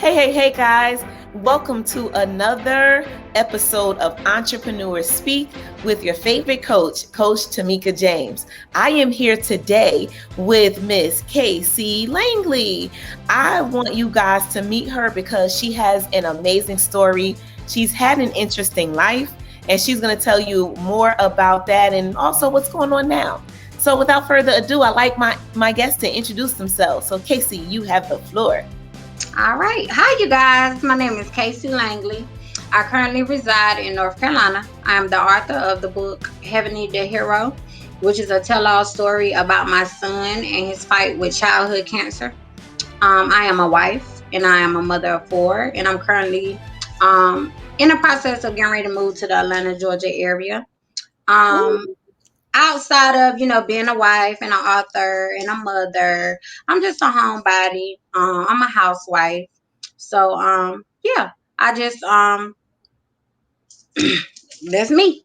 Hey, guys. Welcome to another episode of Entrepreneurs Speak with your favorite coach, Coach Tamika James. I am here today with Miss Casey Langley. I want you guys to meet her because she has an amazing story. She's had an interesting life, and she's going to tell you more about that and also what's going on now. So without further ado, I like my guests to introduce themselves. So Casey, you have the floor. All right. Hi, you guys. My name is Casey Langley. I currently reside in North Carolina. I am the author of the book Heaven Need the Hero, which is a tell-all story about my son and his fight with childhood cancer. I am a wife and I am a mother of four, and I'm currently in the process of getting ready to move to the Atlanta, Georgia area. Um, Outside of being a wife and an author and a mother, I'm just a homebody. I'm a housewife. So yeah, I just that's me.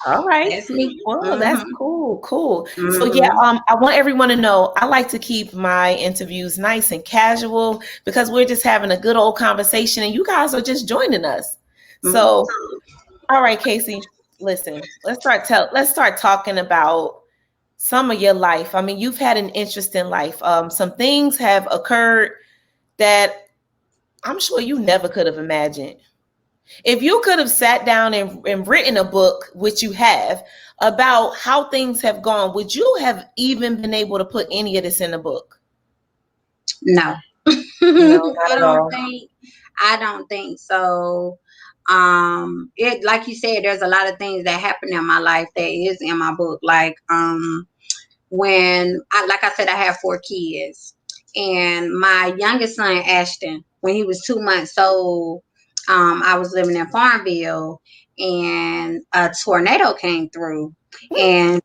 All right. That's me. Well, that's Hmm. cool. So yeah, Hmm. I want everyone to know I like to keep my interviews nice and casual because we're just having a good old conversation and you guys are just joining us. So, all right, Casey, listen, let's start talking about some of your life. I mean, you've had an interesting life. Some things have occurred that I'm sure you never could have imagined. If you could have sat down and written a book, which you have, about how things have gone, would you have even been able to put any of this in the book? No. No, I not at don't all. think I don't think so. It like you said, there's a lot of things that happen in my life that is in my book. Like when like I said, I have four kids, and my youngest son Ashton, when he was 2 months old, I was living in Farmville, and a tornado came through, and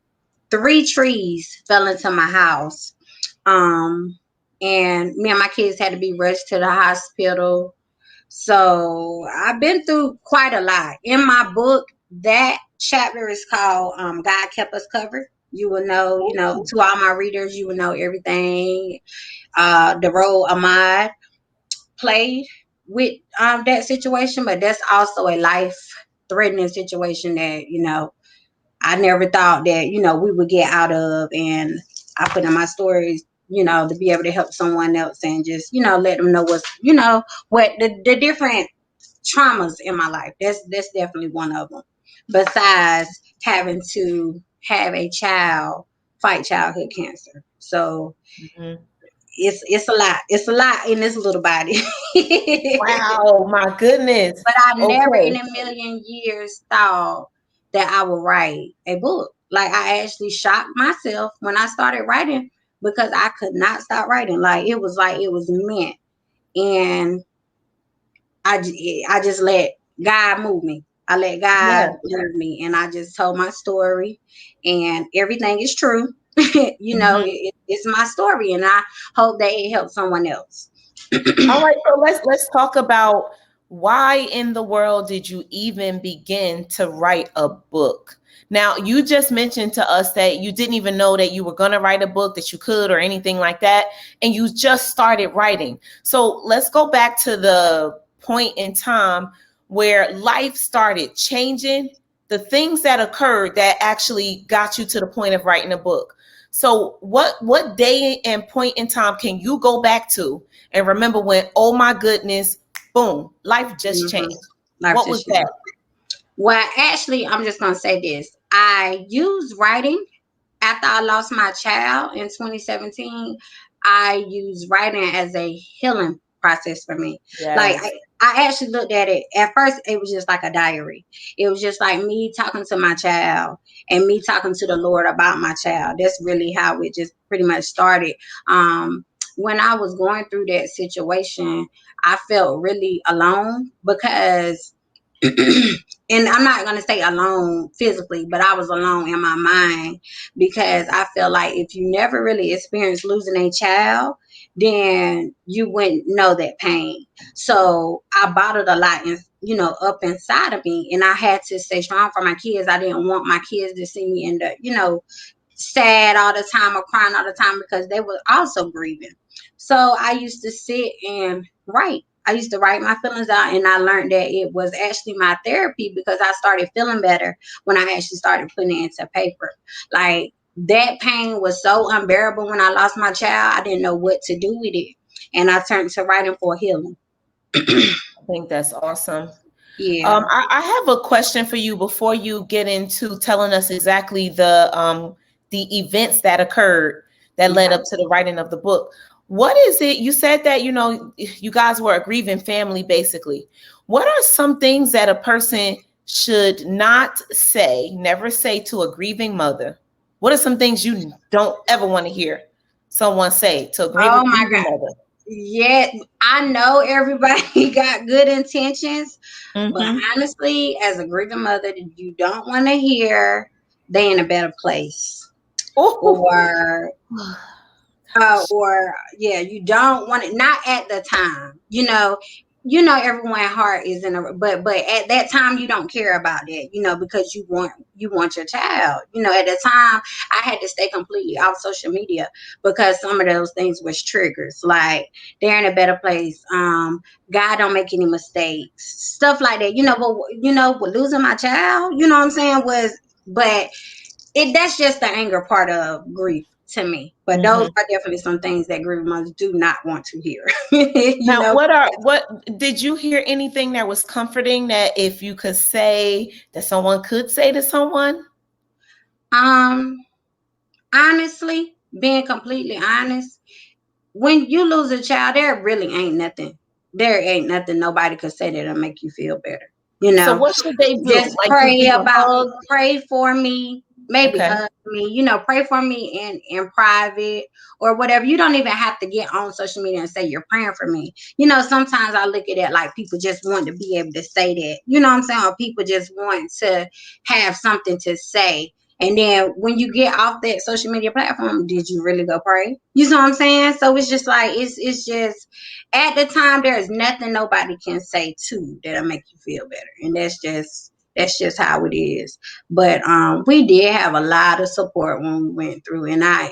three trees fell into my house. And me and my kids had to be rushed to the hospital. So I've been through quite a lot. In my book, that chapter is called God Kept Us Covered. You will know, to all my readers, you will know everything. The role Ahmad played with that situation, but that's also a life threatening situation that, I never thought that, we would get out of. And I put in my stories, to be able to help someone else and just, let them know what the different traumas in my life. That's definitely one of them. Besides having to have a child fight childhood cancer. So Mhm. it's a lot. It's a lot in this little body. Wow, my goodness. But I never in Okay. a million years thought that I would write a book. Like, I actually shocked myself when I started writing because I could not stop writing. Like it was meant. And I just let God move me. I let God Yeah. move me, and I just told my story, and everything is true. Mhm. It's my story, and I hope that it helps someone else. All right, so let's talk about why in the world did you even begin to write a book? Now, you just mentioned to us that you didn't even know that you were going to write a book, that you could or anything like that, and you just started writing. So, let's go back to the point in time where life started changing, the things that occurred that actually got you to the point of writing a book. So, what day and point in time can you go back to and remember when, oh my goodness, boom, life just Mhm. changed? Life What was just that? changed. Well, actually, I'm just gonna say this. I used writing after I lost my child in 2017. I used writing as a healing process for me. Like, Yes. I actually looked at it at first. It was just like a diary. It was just like me talking to my child and me talking to the Lord about my child. That's really how it just pretty much started. When I was going through that situation, I felt really alone because and I'm not going to say alone physically, but I was alone in my mind because I feel like if you never really experienced losing a child, then you wouldn't know that pain. So I bottled a lot up inside of me, and I had to stay strong for my kids. I didn't want my kids to see me in the, sad all the time or crying all the time because they were also grieving. So I used to sit and write. I used to write my feelings out, and I learned that it was actually my therapy because I started feeling better when I actually started putting it into paper. Like, that pain was so unbearable when I lost my child. I didn't know what to do with it, and I turned to writing for healing. I think that's awesome. Yeah. I have a question for you before you get into telling us exactly the events that occurred that led Okay. up to the writing of the book. What is it? You said that, you guys were a grieving family, basically. What are some things that a person should not say, never say to a grieving mother? What are some things you don't ever want to hear someone say to a Oh my grieving God. mother? Yeah, I know everybody got good intentions, but Mm-hmm. honestly, as a grieving mother, you don't want to hear they in a better place, Oh, or or yeah, you don't want it, not at the time. Everyone's heart is in a, but at that time you don't care about that, because you want your child. At the time I had to stay completely off social media because some of those things was triggers, like they're in a better place. God don't make any mistakes, stuff like that. With losing my child, you know what I'm saying, was, but that's just the anger part of grief to me. But those mm-hmm. are definitely some things that grieving mothers do not want to hear. Now, what did you hear anything that was comforting that if you could say that someone could say to someone? Um, honestly, being completely honest, when you lose a child, there really ain't nothing. There ain't nothing nobody could say that'll make you feel better. You So know, what should they do? just Like just pray give a about me, hug? pray for me, maybe Okay. hug me, pray for me in private or whatever. You don't even have to get on social media and say you're praying for me. Sometimes I look at it like people just want to be able to say that, what I'm saying, or people just want to have something to say. And then when you get off that social media platform, did you really go pray? You know what I'm saying? So it's just like, it's just, at the time, there is nothing nobody can say to that'll make you feel better. And that's just how it is. But we did have a lot of support when we went through, and I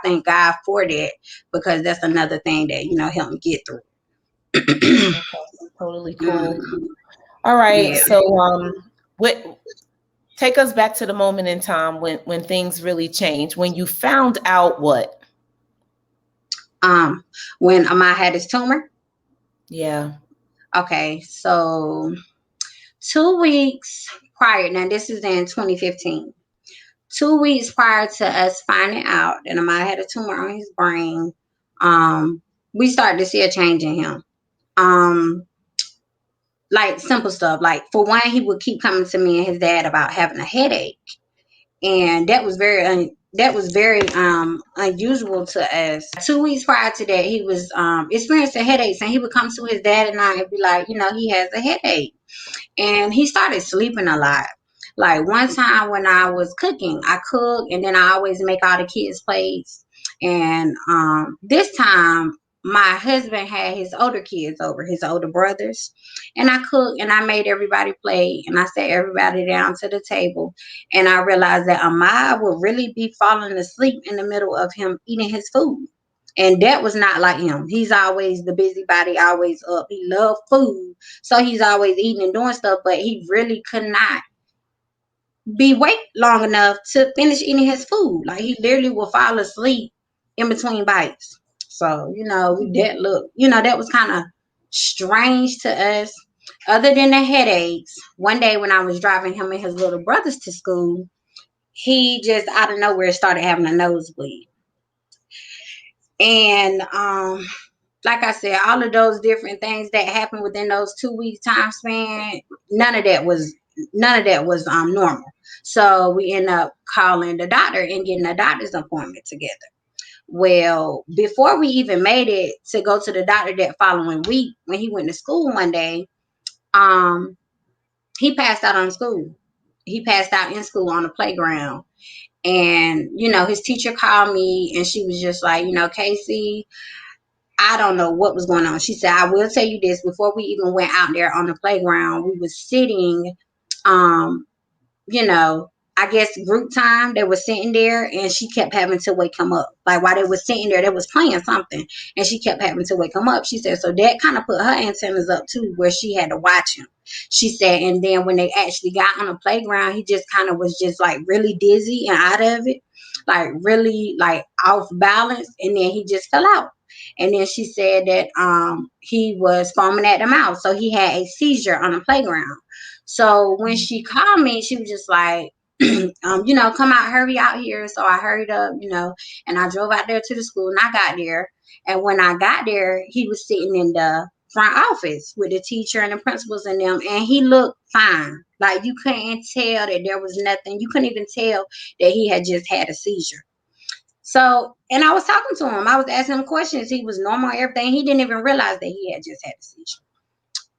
thank God for that, because that's another thing that helped me get through. Okay. Totally cool. Mhm. All right. Yeah. So what take us back to the moment in time when things really changed. When you found out what? Um, when Amai had his tumor. Yeah. Okay, so 2 weeks prior. Now this is in 2015. 2 weeks prior to us finding out that Amai had a tumor on his brain, we started to see a change in him. Um, like simple stuff. Like, for one, he would keep coming to me and his dad about having a headache, and that was very unusual to us. 2 weeks prior to that, he was experiencing headaches, and he would come to his dad and I and be like, he has a headache. And he started sleeping a lot. Like, one time when I was cooking, I cook and then I always make all the kids' plates. And this time, my husband had his older kids over, his older brothers, and I cooked and I made everybody plate and I sat everybody down to the table. And I realized that Amaya would really be falling asleep in the middle of him eating his food. And that was not like him. He's always the busybody, always up. He loved food, so he's always eating and doing stuff, but he really could not be awake long enough to finish eating his food. Like, he literally will fall asleep in between bites. So, that was kind of strange to us. Other than the headaches, one day when I was driving him and his little brothers to school, he just out of nowhere started having a nosebleed. And like I said, all of those different things that happened within those 2 weeks time span, none of that was normal. So we end up calling the doctor and getting a doctor's appointment together. Well, before we even made it to go to the doctor that following week, when he went to school one day, um, he passed out on school. He passed out in school on the playground. And, his teacher called me and she was just like, Casey, I don't know what was going on. She said, I will tell you this, before we even went out there on the playground, we was sitting, um, you know, I guess group time. They were sitting there, and she kept having to wake him up. Like while they were sitting there, they was playing something, and she kept having to wake him up. She said so that kind of put her antennas up too, where she had to watch him. She said, and then when they actually got on the playground, he just kind of was just like really dizzy and out of it, like really like off balance, and then he just fell out. And then she said that he was foaming at the mouth, so he had a seizure on the playground. So when she called me, she was just like, come out, hurry out here. So I hurried up, and I drove out there to the school, and I got there. And when I got there, he was sitting in the front office with the teacher and the principals and them, and he looked fine. Like you couldn't tell that there was nothing. You couldn't even tell that he had just had a seizure. So, and I was talking to him. I was asking him questions. He was normal, everything. He didn't even realize that he had just had a seizure.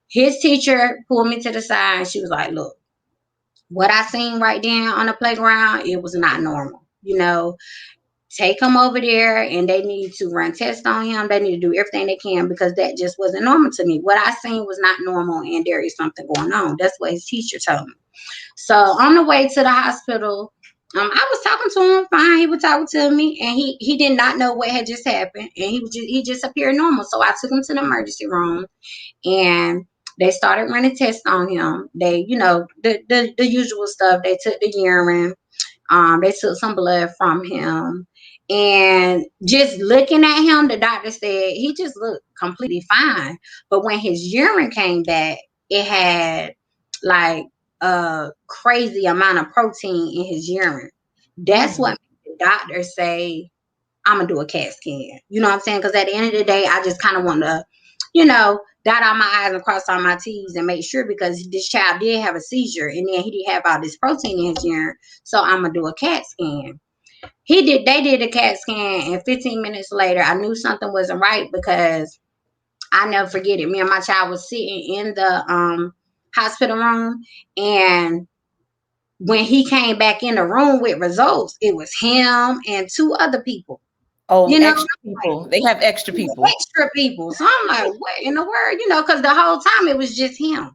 His teacher pulled me to the side, and she was like, look, what I seen right then on the playground, it was not normal. Take him over there, and they need to run tests on him. They need to do everything they can, because that just wasn't normal to me. What I seen was not normal, and there is something going on. That's what his teacher told me. So on the way to the hospital, I was talking to him fine. He was talking to me, and he did not know what had just happened, and he just appeared normal. So I took him to the emergency room, and they started running tests on him. They, the usual stuff. They took the urine. They took some blood from him. And just looking at him, the doctor said he just looked completely fine. But when his urine came back, it had like a crazy amount of protein in his urine. That's what made the doctor say, I'm gonna do a CAT scan. You know what I'm saying? Because at the end of the day, I just kind of want to, dot all my I's and cross all my T's and make sure, because this child did have a seizure, and then he did have all this protein in his urine. So I'm gonna do a CAT scan. They did a CAT scan, and 15 minutes later, I knew something wasn't right, because I never forget it. Me and my child was sitting in the hospital room, and when he came back in the room with results, it was him and two other people. Oh, You know, extra people. They have extra people. extra people. So I'm like, what in the world? Because the whole time it was just him.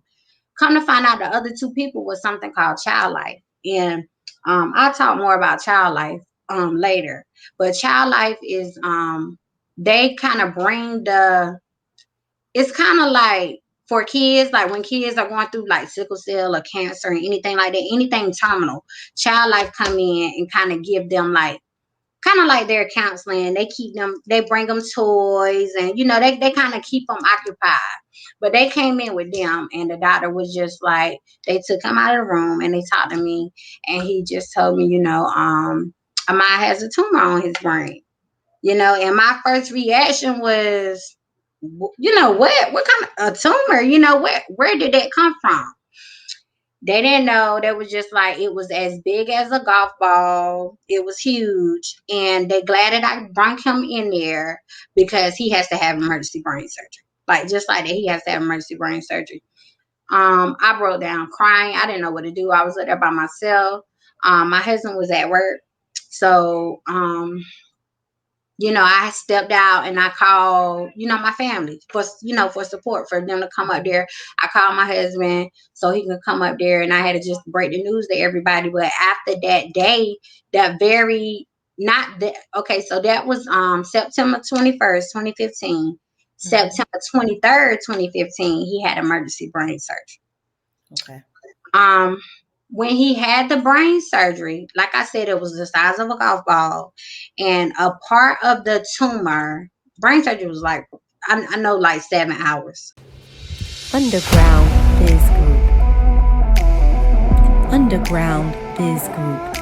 Come to find out, the other two people was something called child life. And I'll talk more about child life later. But child life is they kind of bring it's kind of like for kids, like when kids are going through like sickle cell or cancer or anything like that, anything terminal, child life come in and kind of give them like kind of like their counseling. They bring them toys, and they kind of keep them occupied. But they came in with them, and the doctor was just like, they took him out of the room, and they talked to me, and he just told me, Amaya has a tumor on his brain. And my first reaction was, what kind of a tumor? Where did that come from? They didn't know. They was just like, it was as big as a golf ball. It was huge. And they glad that I brought him in there, because he has to have emergency brain surgery. Like, just like that, he has to have emergency brain surgery. I broke down crying. I didn't know what to do. I was there by myself. My husband was at work. So, I stepped out, and I called, my family for support, for them to come up there. I called my husband so he could come up there, and I had to just break the news to everybody. But after that day, not that, okay, so that was September 21st, 2015. September 23rd, 2015, he had emergency brain surgery. Okay. When he had the brain surgery, like I said, it was the size of a golf ball, and a part of the tumor, brain surgery was like, I know, like 7 hours. Underground Biz Group. Underground Biz Group.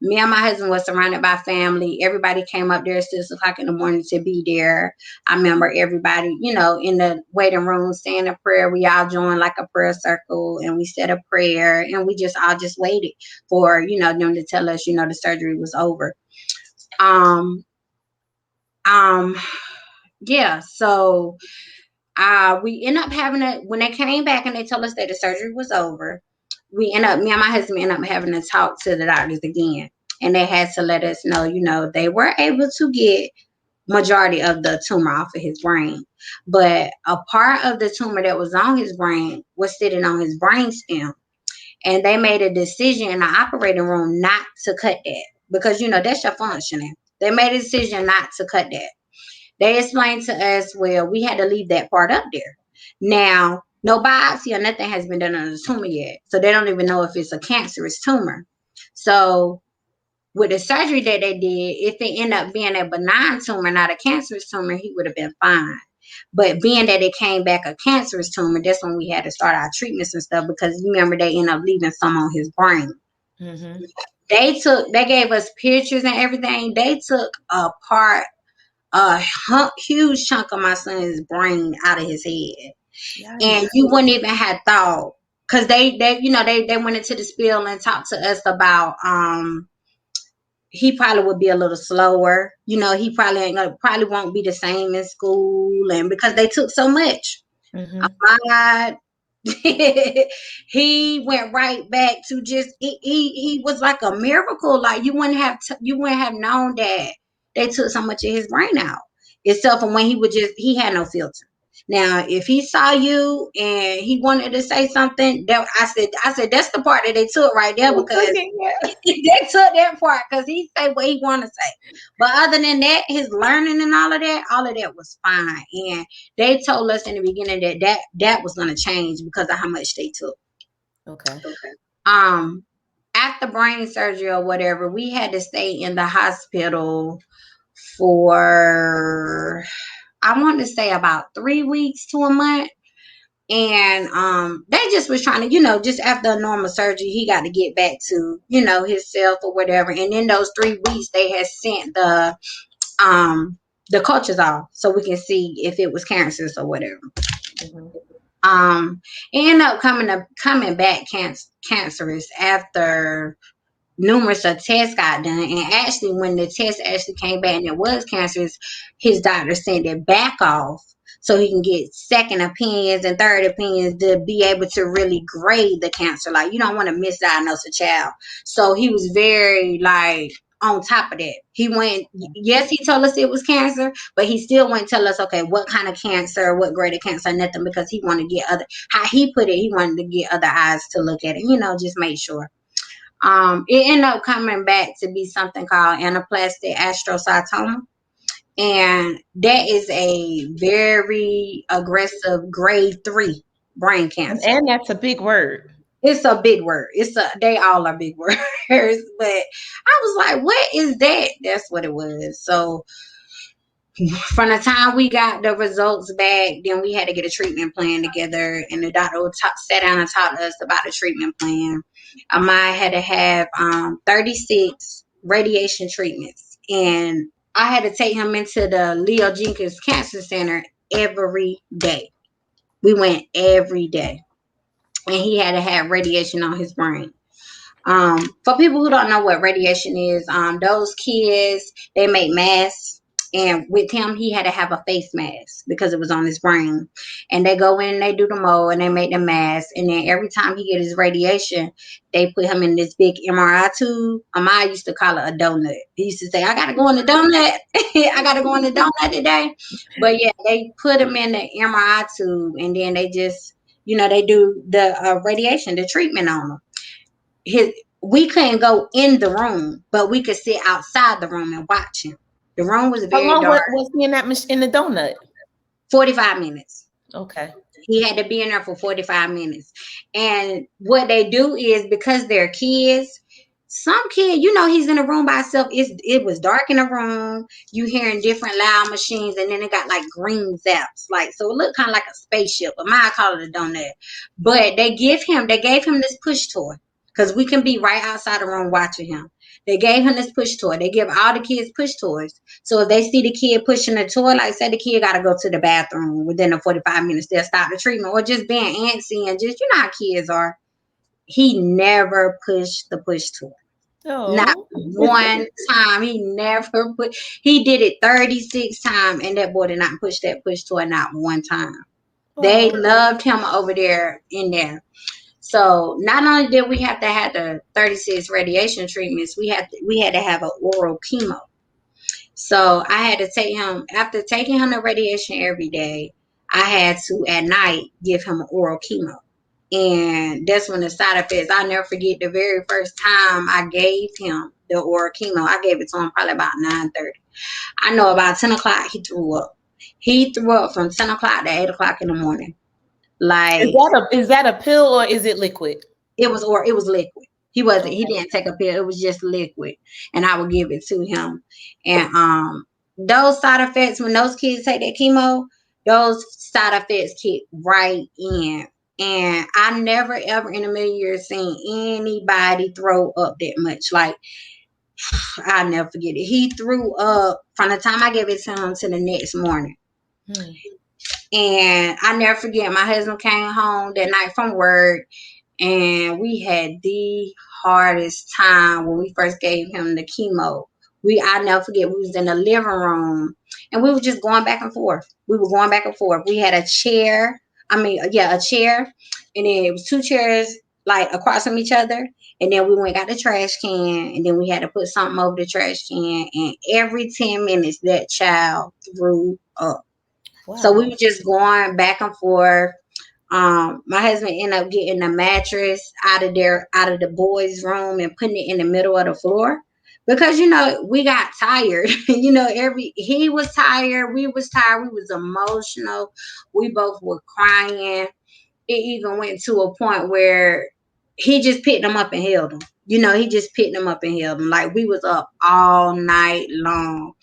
Me and my husband was surrounded by family. Everybody came up there at 6 o'clock in the morning to be there. I remember everybody, in the waiting room saying a prayer. We all joined like a prayer circle, and we said a prayer, and we just all just waited for, them to tell us, the surgery was over. Yeah. So we end up having when they came back and they told us that the surgery was over, me and my husband ended up having to talk to the doctors again. And they had to let us know, they were able to get majority of the tumor off of his brain. But a part of the tumor that was on his brain was sitting on his brain stem. And they made a decision in the operating room not to cut that because, that's your functioning. They made a decision not to cut that. They explained to us, well, we had to leave that part up there. Now, no biopsy or nothing has been done on the tumor yet. So they don't even know if it's a cancerous tumor. So with the surgery that they did, if it ended up being a benign tumor, not a cancerous tumor, he would have been fine. But being that it came back a cancerous tumor, that's when we had to start our treatments and stuff because remember they ended up leaving some on his brain. Mm-hmm. They gave us pictures and everything. They took a huge chunk of my son's brain out of his head. Yikes. And you wouldn't even have thought because they went into the spiel and talked to us about he probably would be a little slower. He probably won't be the same in school, and because they took so much. Mm-hmm. My God, he went right back to just he was like a miracle. Like you wouldn't have known that they took so much of his brain out. Except for when he had no filter. Now, if he saw you and he wanted to say something, that I said that's the part that they took right there because they took that part because he said what he want to say. But other than that, his learning and all of that was fine. And they told us in the beginning that was going to change because of how much they took. Okay. After brain surgery or whatever, we had to stay in the hospital for I want to say about 3 weeks to a month. And they just was trying to, just after a normal surgery, he got to get back to, himself or whatever. And in those 3 weeks, they had sent the cultures off so we can see if it was cancerous or whatever. Mm-hmm. It ended up coming back cancerous after numerous of tests got done. And actually, when the test actually came back and it was cancerous, his doctor sent it back off so he can get second opinions and third opinions to be able to really grade the cancer. Like, you don't want to misdiagnose a child. So he was very on top of that. Yes, he told us it was cancer, but he still wouldn't tell us, okay, what kind of cancer, what grade of cancer, nothing, because he wanted to get how he put it, he wanted to get other eyes to look at it, just make sure. It ended up coming back to be something called anaplastic astrocytoma. And that is a very aggressive grade 3 brain cancer. And that's a big word. It's a big word. They all are big words. But I was like, what is that? That's what it was. So from the time we got the results back, then we had to get a treatment plan together. And the doctor sat down and taught us about the treatment plan. I had to have 36 radiation treatments. And I had to take him into the Leo Jenkins Cancer Center every day. We went every day. And he had to have radiation on his brain. For people who don't know what radiation is, those kids, they make masks. And with him, he had to have a face mask because it was on his brain. And they go in, they do the mold, and they make the mask. And then every time he get his radiation, they put him in this big MRI tube. I used to call it a donut. He used to say, I got to go in the donut. I got to go in the donut today. But yeah, they put him in the MRI tube, and then they just, they do the radiation, the treatment on him. We couldn't go in the room, but we could sit outside the room and watch him. The room was very dark. How long was he in the donut? 45 minutes. Okay. He had to be in there for 45 minutes. And what they do is, because they're kids, some kid, he's in a room by himself. It was dark in the room. You hearing different loud machines, and then it got like green zaps, so it looked kind of like a spaceship. But I call it a donut. But they gave him this push toy because we can be right outside the room watching him. They gave him this push toy. They give all the kids push toys. So if they see the kid pushing the toy, say the kid got to go to the bathroom within the 45 minutes, they'll stop the treatment, or just being antsy and just, how kids are. He never pushed the push toy. Oh. Not one time. He did it 36 times, and that boy did not push that push toy not one time. Oh. They loved him over there in there. So not only did we have to have the 36 radiation treatments, we had to have an oral chemo. So I had to take him, after taking him to radiation every day, I had to at night give him oral chemo. And that's when the side effects, I'll never forget the very first time I gave him the oral chemo. I gave it to him probably about 9:30. I know about 10 o'clock he threw up. He threw up from 10 o'clock to 8 o'clock in the morning. Like, Is that a pill or is it liquid? it was liquid. He Okay. didn't take a pill. It was just liquid. And I would give it to him. And those side effects, when those kids take that chemo, those side effects kick right in. And I never ever in a million years seen anybody throw up that much. Like, I'll never forget it. He threw up from the time I gave it to him to the next morning. Hmm. And I never forget, my husband came home that night from work, and we had the hardest time when we first gave him the chemo. I never forget, we was in the living room and we were just going back and forth. We were going back and forth. We had a chair. A chair, and then it was two chairs like across from each other. And then we went got the trash can, and then we had to put something over the trash can. And every 10 minutes, that child threw up. So we Wow. were just going back and forth. My husband ended up getting the mattress out of the boys' room and putting it in the middle of the floor because we got tired. He was tired, we was tired, we was emotional, we both were crying. It even went to a point where he just picked them up and held them. He just picked them up and held them. Like, we was up all night long.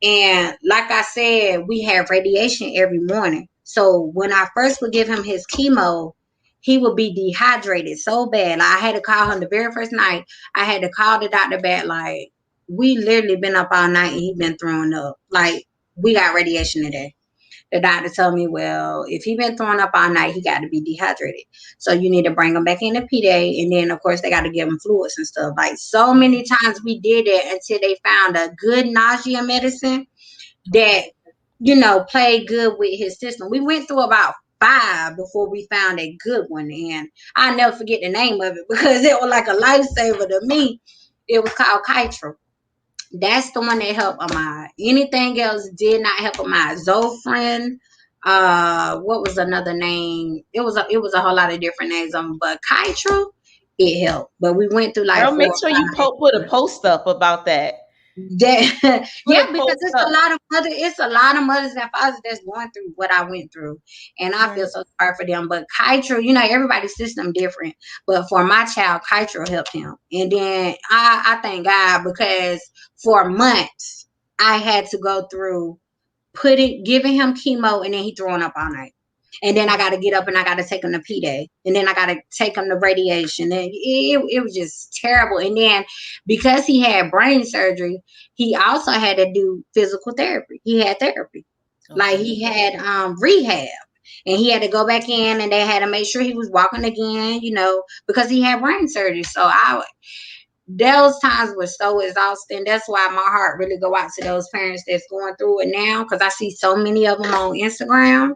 And like I said, we have radiation every morning. So when I first would give him his chemo, he would be dehydrated so bad. Like, I had to call him the very first night. I had to call the doctor back. Like, we literally been up all night and he been throwing up. Like, we got radiation today. The doctor told me, well, if he been throwing up all night, he got to be dehydrated. So you need to bring him back into P-Day. And then, of course, they got to give him fluids and stuff. Like, so many times we did it until they found a good nausea medicine that, Okay. played good with his system. We went through about 5 before we found a good one. And I'll never forget the name of it because it was like a lifesaver to me. It was called Chemo. That's the one that helped Ahmad. Anything else did not help Ahmad. Zofran, what was another name? It was a whole lot of different names on, but Chemo, it helped. But we went through like Girl, 4 make or sure you 5. put a post up about that. That, Put yeah, a because post up. it's a lot of mothers and fathers that's going through what I went through, and I feel Right. so sorry for them. But Kitro, everybody's system different, but for my child, Kitro helped him. And then I thank God, because for months I had to go through giving him chemo, and then he throwing up all night. And then I got to get up and I got to take him to P-Day. And then I got to take him to radiation. And it was just terrible. And then because he had brain surgery, he also had to do physical therapy. He had therapy. Like, Okay. he had rehab. And he had to go back in, and they had to make sure he was walking again, because he had brain surgery. So those times were so exhausting. That's why my heart really go out to those parents that's going through it now, because I see so many of them on Instagram.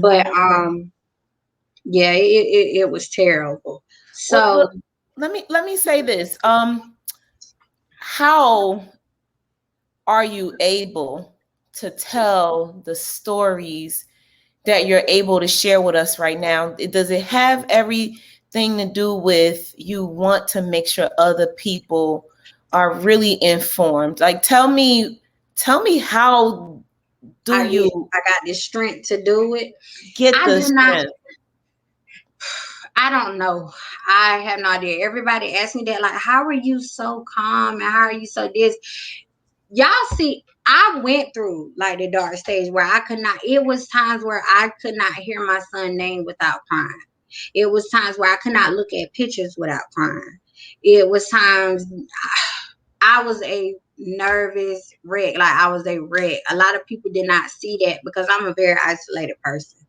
But Mm-hmm. yeah, it was terrible. Well, So let me say this. How are you able to tell the stories that you're able to share with us right now? Does it have everything to do with you want to make sure other people are really informed? Like, tell me how do you I got the strength to do it. get I the do not. strength? I don't know. I have no idea. Everybody asks me that, like, how are you so calm and how are you so this? Y'all see, I went through like the dark stage where I could not. It was times where I could not hear my son's name without crying. It was times where I could not look at pictures without crying. It was times I was a nervous wreck. Like, I was a wreck. A lot of people did not see that because I'm a very isolated person.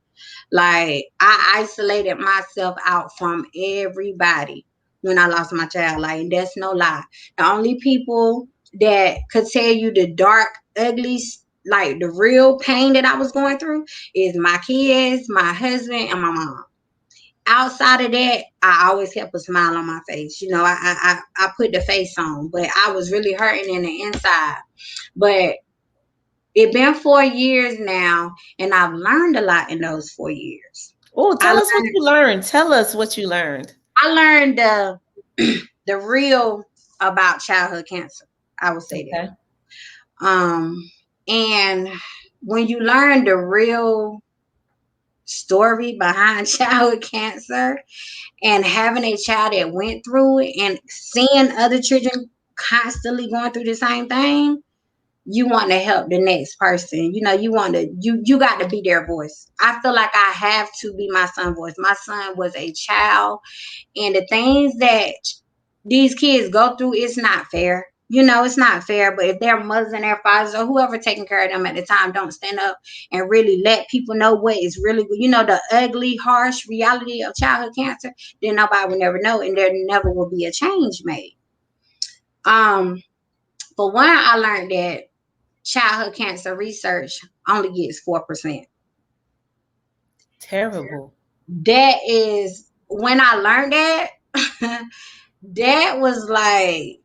Like, I isolated myself out from everybody when I lost my child. Like, that's no lie. The only people that could tell you the dark, ugly, like the real pain that I was going through is my kids, my husband, and my mom. outside of that, I always kept a smile on my face. You know, I put the face on, but I was really hurting in the inside. But it's been 4 years now, and I've learned a lot in those 4 years. Oh, I tell us what learned you learned. Tell us what you learned. I learned the real about childhood cancer. I would say Okay. that. And when you learn the real story behind childhood cancer, and having a child that went through it and seeing other children constantly going through the same thing, you want to help the next person. You know, you got to be their voice. I feel like I have to be my son's voice. My son was a child, and the things that these kids go through, it's not fair. You know, it's not fair. But if their mothers and their fathers or whoever taking care of them at the time don't stand up and really let people know what is really good, you know, the ugly, harsh reality of childhood cancer, then nobody will never know, and there never will be a change made. Um, for one, I learned that childhood cancer research only gets 4%. Terrible. That is when I learned that. That was like,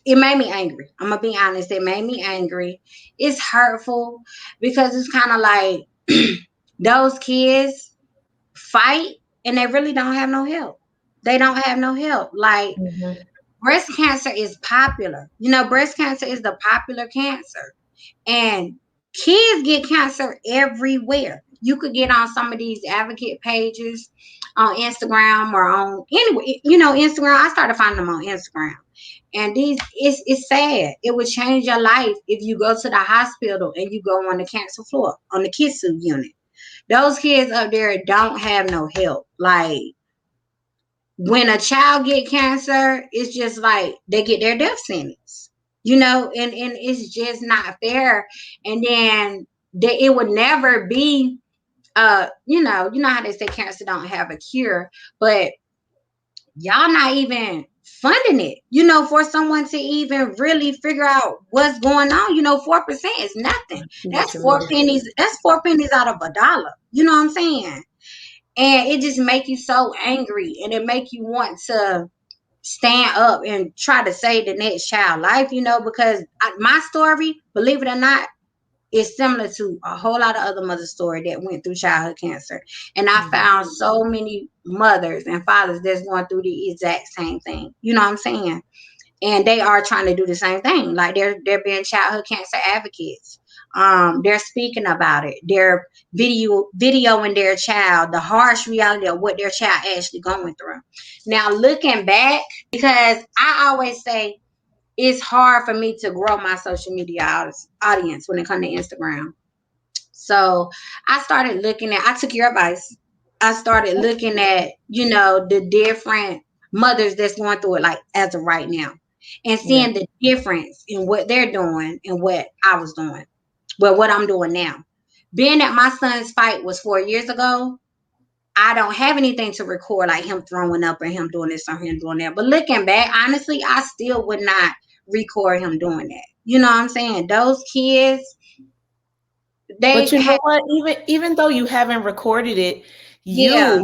it made me angry. I'm gonna be honest, it made me angry. It's hurtful because it's kind of like those kids fight and they really don't have no help. They don't have no help. Like, Mhm. breast cancer is popular. You know, breast cancer is the popular cancer. And kids get cancer everywhere. You could get on some of these advocate pages on Instagram or on anyway, you know, Instagram. I started finding them on Instagram. And these it's sad. It would change your life if you go to the hospital and you go on the cancer floor, on the KISU unit. Those kids up there don't have no help. Like, when a child get cancer, it's just like they get their death sentence, you know, and it's just not fair. And then it would never be, you know how they say cancer don't have a cure, but y'all not even funding it, you know, for someone to even really figure out what's going on. You know, 4% is nothing. I see what That's you four mean. pennies. That's 4 pennies out of a dollar. You know what I'm saying? And it just make you so angry, and it make you want to stand up and try to save the next child life, you know, because my story, believe it or not, is similar to a whole lot of other mothers' story that went through childhood cancer. And I Mhm. found so many mothers and fathers that's going through the exact same thing. You know what I'm saying? And they are trying to do the same thing. Like, they're being childhood cancer advocates. They're speaking about it. They're videoing their child, the harsh reality of what their child actually going through. Now, looking back, because I always say it's hard for me to grow my social media audience when it comes to Instagram. So I took your advice. I started looking at, you know, the different mothers that's going through it, like as of right now, and Yeah. seeing the difference in what they're doing and what I was doing. Well, what I'm doing now. Being that my son's fight was 4 years ago, I don't have anything to record like him throwing up or him doing this or him doing that. But looking back, honestly, I still would not record him doing that. You know what I'm saying? Those kids, But they you know had, what? Even though you haven't recorded it, yeah,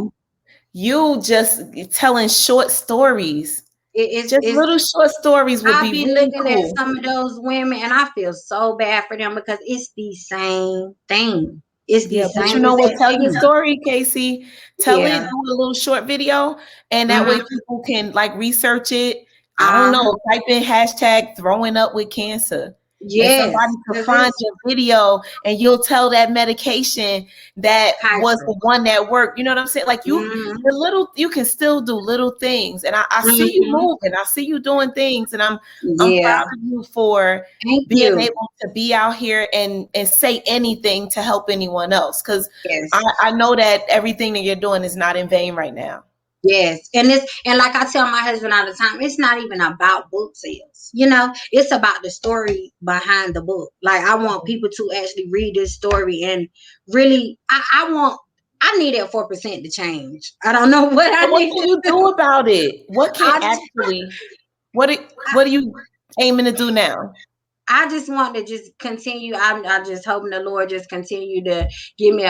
you just telling short stories. Just it's little short stories would I be be really looking at cool. some of those women and I feel so bad for them because it's the same thing. It's the Yeah, but you same know what? exact Tell your thing. story, Casey. Tell it, Yeah. do a little short video, and that way Mm-hmm. people can like research it. I don't Uh-huh. know, type in hashtag throwing up with cancer. And Yes. somebody could Because find it's your video and you'll tell that medication that was cancer. the one that worked. You know what I'm saying? Like Mm-hmm. you can still do little things. And I see you Mm-hmm. moving. I see you doing things. And I'm Yeah. proud of you for Thank being you. able to be out here and say anything to help anyone else. Because Yes. I know that everything that you're doing is not in vain right now. Yes. And like I tell my husband all the time, it's not even about book sales. You know, it's about the story behind the book. Like, I want people to actually read this story and really I need that 4% to change. I don't know what I But what need can to you do. do about it? What can I just actually what are you aiming to do now? I just want to just continue. I'm just hoping the Lord just continue to give me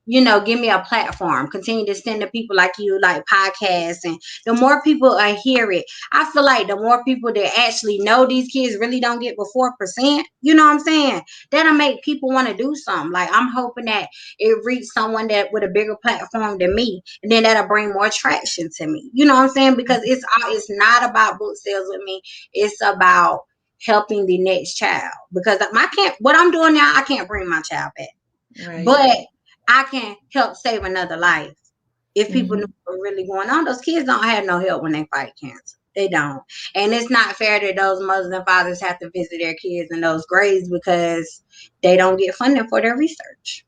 give me a platform. Continue to send to people like you, like podcasts, and the more people hear it, I feel like the more people that actually know these kids really don't get but 4%. You know what I'm saying? That'll make people want to do something. Like, I'm hoping that it reach someone that with a bigger platform than me, and then that'll bring more traction to me. You know what I'm saying? Because it's not about book sales with me. It's about helping the next child. Because what I'm doing now, I can't bring my child back. Right. But I can help save another life. If people knew what was really going on, those kids don't have no help when they fight cancer. They don't. And it's not fair that those mothers and fathers have to visit their kids in those graves because they don't get funding for their research.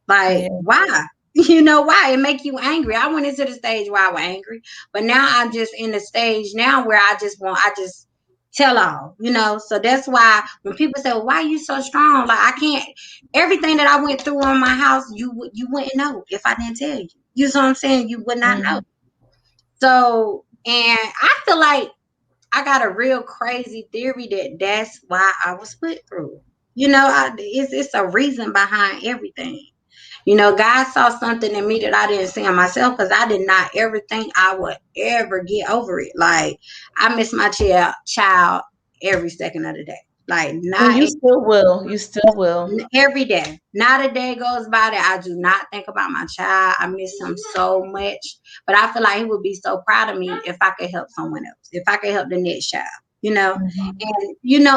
Like, why? Why? It make you angry. I went into the stage where I was angry, but now I'm just in the stage now where I just tell all, so that's why when people say, well, why are you so strong? Like, I can't, everything that I went through in my house, you wouldn't know if I didn't tell you. You know what I'm saying? You would not know. So, and I feel like I got a real crazy theory that's why I was put through. It's a reason behind everything. God saw something in me that I didn't see in myself, because I did not ever think I would ever get over it. Like, I miss my child every second of the day. Like, And you still will. You still will. every day. Not a day goes by that I do not think about my child. I miss him so much. But I feel like he would be so proud of me if I could help someone else, if I could help the next child, and, in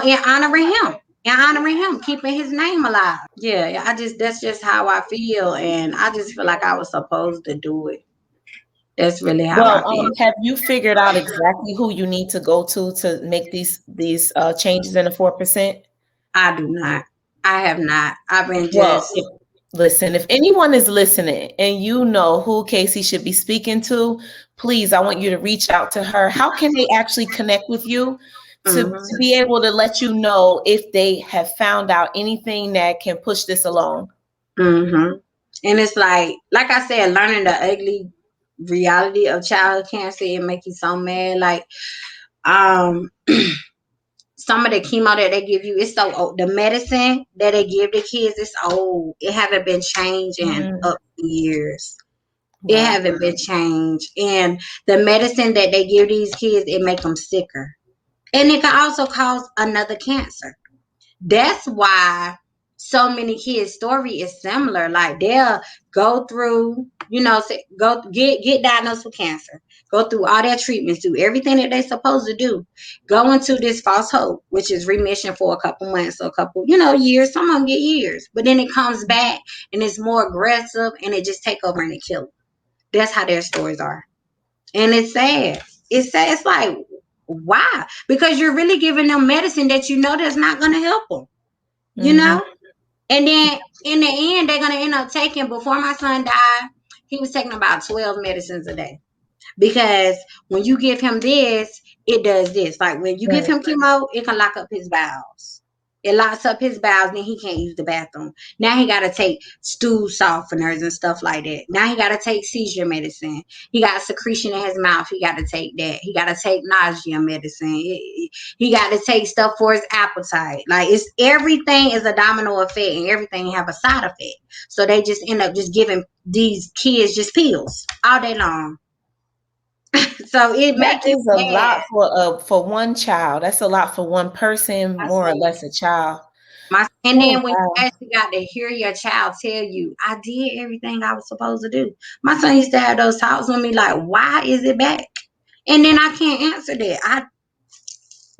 honoring him, keeping his name alive. Yeah, that's just how I feel. And I just feel like I was supposed to do it. That's really how I feel. Have you figured out exactly who you need to go to make these changes in the 4%? I do not. I have not. I've been Listen, if anyone is listening and you know who Casey should be speaking to, please, I want you to reach out to her. How can they actually connect with you to be able to let you know if they have found out anything that can push this along? And it's like I said, learning the ugly reality of childhood cancer, it make you so mad. Like, some of the chemo that they give you, it's so old. The medicine that they give the kids is old. It haven't been changed in up to years. Wow. It haven't been changed. And the medicine that they give these kids, it make them sicker. And it can also cause another cancer. That's why so many kids' story is similar. Like, they'll go through, go get diagnosed with cancer, go through all their treatments, do everything that they're supposed to do, go into this false hope, which is remission for a couple months or a couple, years. Some of them get years, but then it comes back and it's more aggressive and it just take over and it kill them. That's how their stories are. And it's sad. It's sad. It's like, why? Because you're really giving them medicine that that's not going to help them. And then in the end, they're going to end up taking, before my son died, he was taking about 12 medicines a day. Because when you give him this, it does this. Like, when you give him chemo, it can lock up his bowels. It locks up his bowels, then he can't use the bathroom. Now he got to take stool softeners and stuff like that. Now he got to take seizure medicine. He got secretion in his mouth. He got to take that. He got to take nausea medicine. He got to take stuff for his appetite. Like, everything is a domino effect, and everything have a side effect. So they just end up just giving these kids just pills all day long. So it makes a lot for one child. That's a lot for one person, more or less a child. And then when you actually got to hear your child tell you, I did everything I was supposed to do. My son used to have those talks with me like, why is it back? And then I can't answer that.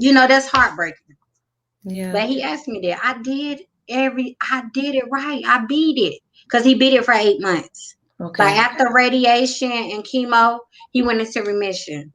That's heartbreaking. Yeah. But he asked me that. I did it right. I beat it. Because he beat it for 8 months. Okay. Like, after radiation and chemo, he went into remission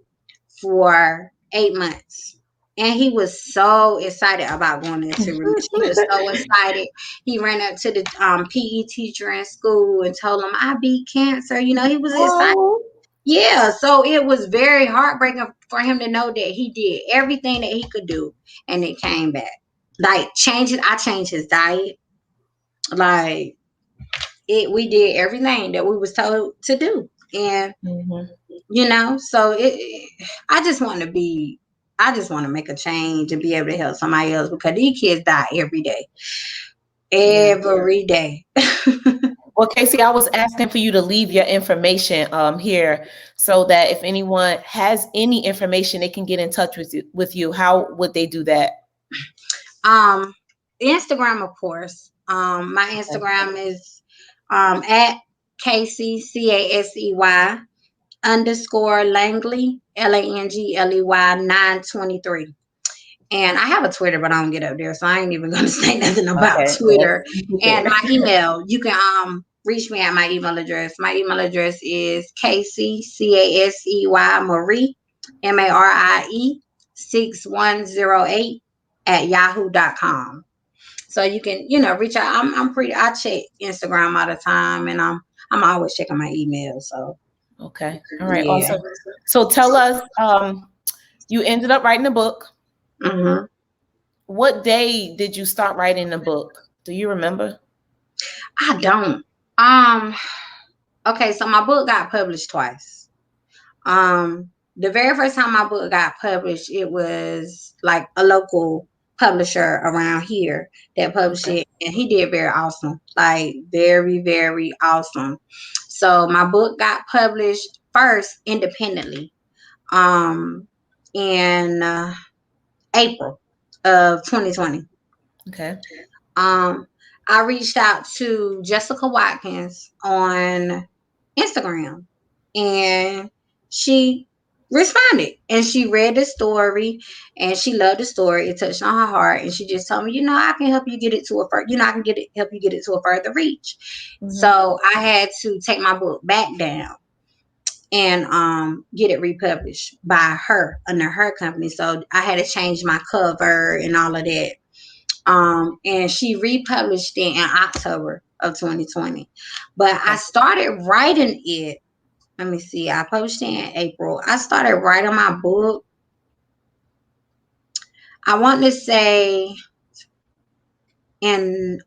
for 8 months. And he was so excited about going into remission. He was so excited. He ran up to the PE teacher in school and told him, I beat cancer. He was excited. Yeah, so it was very heartbreaking for him to know that he did everything that he could do, and it came back. Like, I changed his diet. Like, we did everything that we was told to do. And, so I just want to make a change and be able to help somebody else, because these kids die every day. Every day. Well, Casey, I was asking for you to leave your information here so that if anyone has any information, they can get in touch with you. How would they do that? Um, Instagram, of course. My Okay. Instagram is at Casey CASEY underscore Langley LANGLEY 923. And I have a Twitter, but I don't get up there, so I ain't even gonna say nothing about Okay. Twitter. And Yes. my email, you can reach me at my email address. My email address is Casey CASEY Marie MARIE 6108 at yahoo.com. So you can, reach out. I'm pretty. I check Instagram all the time, and I'm always checking my email. So Okay. All right. yeah. Awesome. So tell us, you ended up writing a book. hmm What day did you start writing the book? Do you remember? I don't. Um. Okay, so my book got published twice. The very first time my book got published, it was like a local publisher around here that published Okay. it, and he did very awesome, like very, very awesome. So my book got published first independently, um, in April of 2020. Okay. Um, I reached out to Jessica Watkins on Instagram, and she responded, and she read the story, and she loved the story. It touched on her heart, and she just told me, I can help you get it to a further, I can help you get it to a further reach. Mm-hmm. So I had to take my book back down and get it republished by her under her company. So I had to change my cover and all of that. And she republished it in October of 2020. But I Okay. started writing it. Let me see. I published it in April. I started writing my book, I want to say, in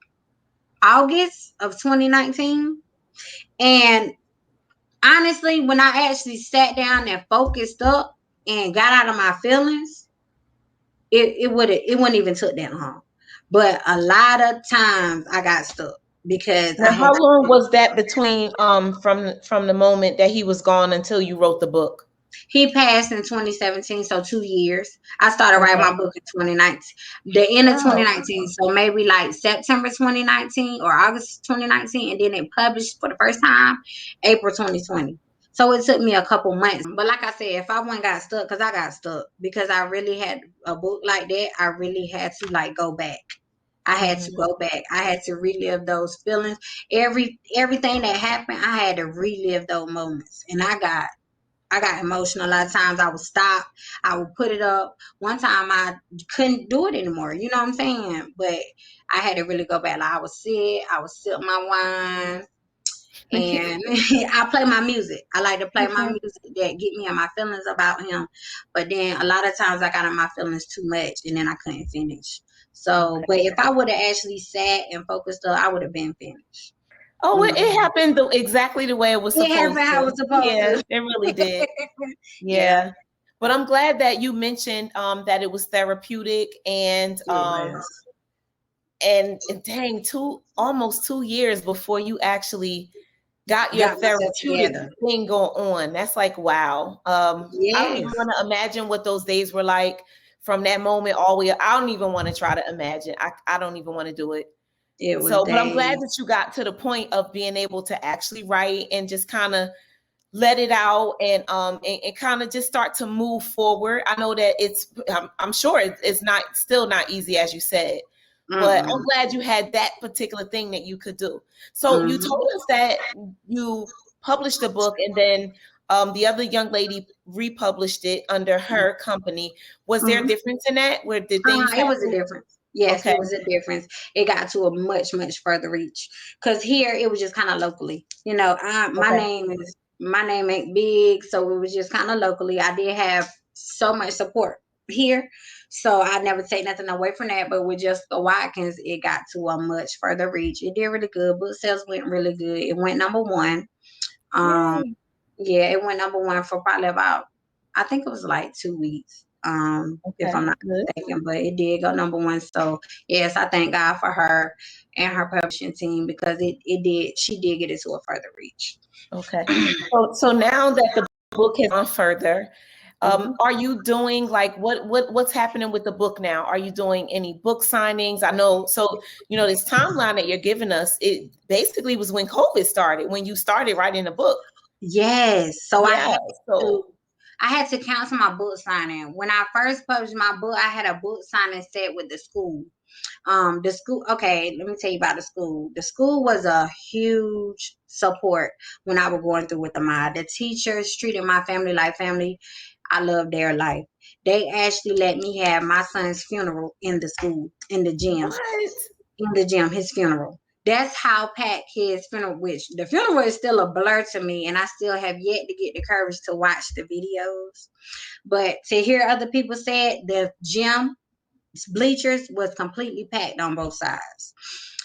August of 2019. And honestly, when I actually sat down and focused up and got out of my feelings, it wouldn't even took that long. But a lot of times I got stuck because I Now, had how long was that between from the moment that he was gone until you wrote the book? He passed in 2017, so 2 years. I started writing Okay. my book in 2019, the end of Oh, 2019. So maybe like September 2019 or August 2019, and then it published for the first time April 2020. So it took me a couple months. But like I said, if I wouldn't got stuck, because I got stuck, because I really had a book like that, I really had to like go back. I had to mhm. go back. I had to relive those feelings. Everything that happened, I had to relive those moments. And I got emotional. A lot of times I would stop. I would put it up. One time I couldn't do it anymore. You know what I'm saying? But I had to really go back. Like I would sip my wine, and I play my music. I like to play my Okay. music that get me in my feelings about him. But then a lot of times I got in my feelings too much, and then I couldn't finish. So, Okay. but if I would have actually sat and focused up, I would have been finished. Oh, You it know, happened exactly the way it was it supposed happened how I to. was supposed Yeah, to. it really did. Yeah, Yeah. But I'm glad that you mentioned that it was therapeutic it was. and dang, almost 2 years before you actually got your Got myself therapeutic together. thing going on. That's like wow. I don't even Yes, want to imagine what those days were like from that moment all the way. I don't even want to try to imagine. I don't even want to do it. it was So, but I'm glad days. that you got to the point of being able to actually write and just kind of let it out and kind of just start to move forward. I know that I'm sure it's not still not easy as you said, but I'm Mm-mm. glad you had that particular thing that you could do. So you hmm told us that you published a book and then the other young lady republished it under her company. Was there a hmm difference in that? Where did things It was a happen? difference. Yes, Okay. it was a difference. It got to a much, much further reach. Cause here it was just kind of locally. Okay. My name ain't big, so it was just kind of locally. I did have so much support here, so I never take nothing away from that. But with Jessica Watkins, it got to a much further reach. It did really good. Book sales went really good. It went number one. Um, Yay. yeah, it went number one for probably about, I think it was like 2 weeks. if I'm not mistaken, but it did go number one. So yes, I thank God for her and her publishing team because she did get it to a further reach. Okay. So now that the book has gone further, are you doing like what's happening with the book now? Are you doing any book signings? I know, so this timeline that you're giving us, it basically was when COVID started, when you started writing the book. Yes. So Yeah. I had to cancel my book signing. When I first published my book, I had a book signing set with the school. The school, okay, let me tell you about the school. The school was a huge support when I was going through with the mod. The teachers treated my family like family. I love their life. They actually let me have my son's funeral in the school, in the gym. What? In the gym, his funeral. That's how packed his funeral, which the funeral is still a blur to me, and I still have yet to get the courage to watch the videos. But to hear other people say it, the gym bleachers was completely packed on both sides.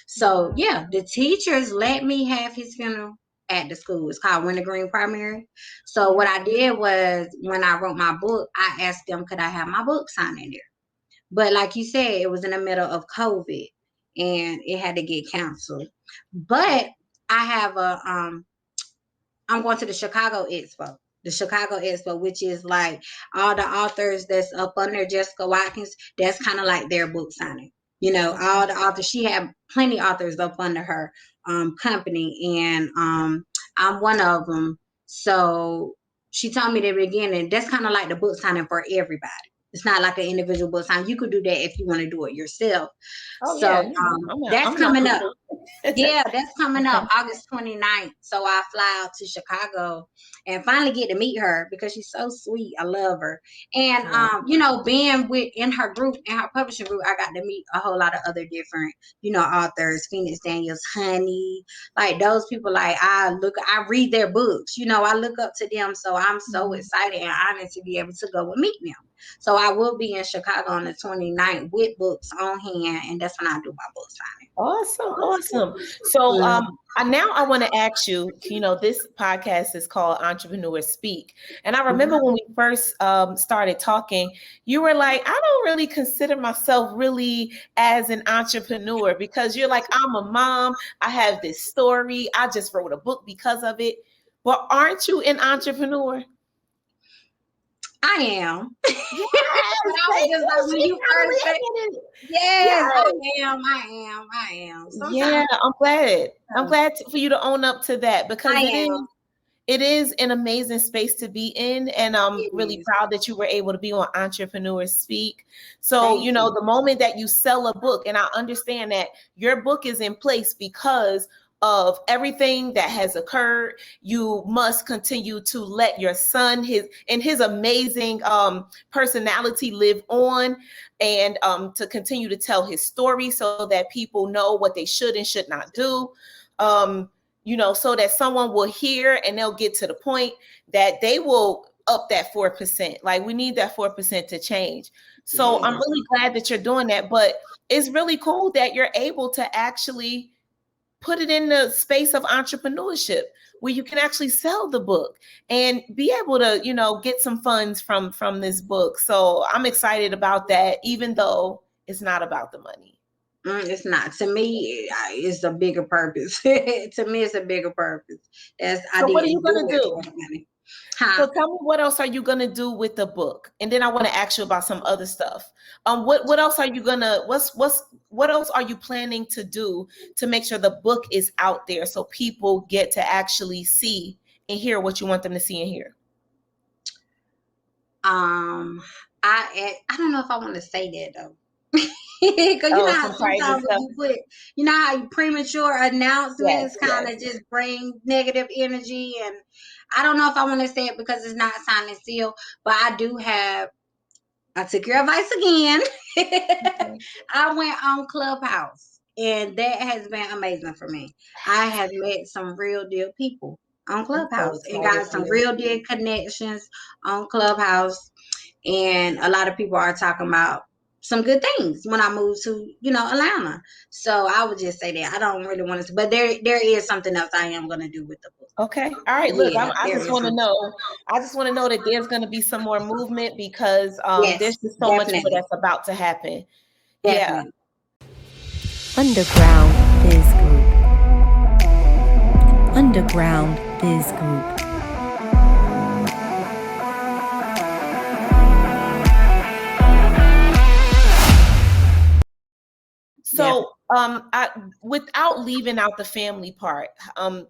So yeah, the teachers let me have his funeral at the school. It's called Wintergreen Primary. So what I did was when I wrote my book, I asked them, could I have my book signed in there? But like you said, it was in the middle of COVID and it had to get canceled. But I have I'm going to the Chicago Expo. The Chicago Expo, which is like all the authors that's up under Jessica Watkins, that's kind of like their book signing. All the authors, she had plenty of authors up under her company, and I'm one of them. So she told me at the beginning, that's kind of like the book signing for everybody. It's not like an individual book signing. You could do that if you want to do it yourself. Oh, So yeah. that's coming up. Yeah, that's coming up Okay. August 29th. So I fly out to Chicago and finally get to meet her because she's so sweet. I love her. And being in her group, in her publishing group, I got to meet a whole lot of other different, authors, Phoenix Daniels, Honey, like those people. Like I read their books, I look up to them. So I'm so excited and honored to be able to go and meet them. So I will be in Chicago on the 29th with books on hand, and that's when I do my book signing. Awesome. So now I want to ask you, this podcast is called Entrepreneur Speak. And I remember when we first started talking, you were like, I don't really consider myself really as an entrepreneur because you're like, I'm a mom. I have this story. I just wrote a book because of it. But aren't you an entrepreneur? I am. Yes, yes, I am. Sometimes, I'm glad. I'm glad for you to own up to that because it is an amazing space to be in. And I'm really proud that you were able to be on Entrepreneur Speak. So, the moment that you sell a book, and I understand that your book is in place because of everything that has occurred, you must continue to let your son, his amazing personality live on, and to continue to tell his story so that people know what they should and should not do. So that someone will hear and they'll get to the point that they will up that 4%. Like we need that 4% to change. So I'm really glad that you're doing that, but it's really cool that you're able to actually put it in the space of entrepreneurship where you can actually sell the book and be able to, get some funds from this book. So I'm excited about that, even though it's not about the money. It's not. To me, it's a bigger purpose. To me, it's a bigger purpose. So what are you going to do? Huh? So tell me, what else are you going to do with the book? And then I want to ask you about some other stuff. What else are you going to, what else are you planning to do to make sure the book is out there so people get to actually see and hear what you want them to see and hear? I don't know if I want to say that though. Because how sometimes when you how you premature announcements kind of just bring negative energy, and I don't know if I want to say it because it's not signed and sealed, but I took your advice again. I went on Clubhouse, and that has been amazing for me. I have met some real deal people on Clubhouse and got some real deal connections on Clubhouse, and a lot of people are talking about some good things when I moved to, Atlanta. So I would just say that I don't really want to, but there is something else I am going to do with the book. Okay. All right. Look, Yeah, I there just is want to some. know. I just want to know that there's going to be some more movement because Yes, there's just so much more definitely, that's about to happen. Yeah. definitely. Underground Biz Group. Underground Biz Group. So, without leaving out the family part,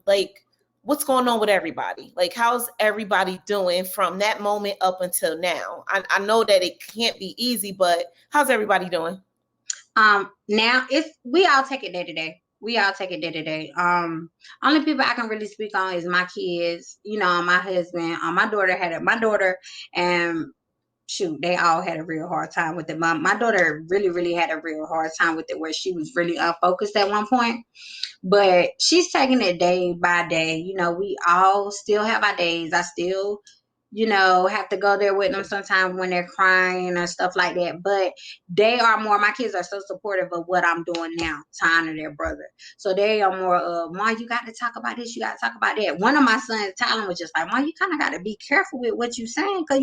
like, what's going on with everybody? Like, how's everybody doing from that moment up until now? I know that it can't be easy, but how's everybody doing? Now it's we all take it day to day. We all take it day to day. Only people I can really speak on is my kids, my husband. My daughter and shoot, they all had a real hard time with it. My daughter really, really had a real hard time with it where she was really unfocused at one point. But she's taking it day by day. We all still have our days. I still, have to go there with them sometimes when they're crying or stuff like that. But my kids are so supportive of what I'm doing now to honor their brother. So they are more of, Mom, you got to talk about this, you got to talk about that. One of my sons, Talon, was just like, Mom, you kind of got to be careful with what you're saying, because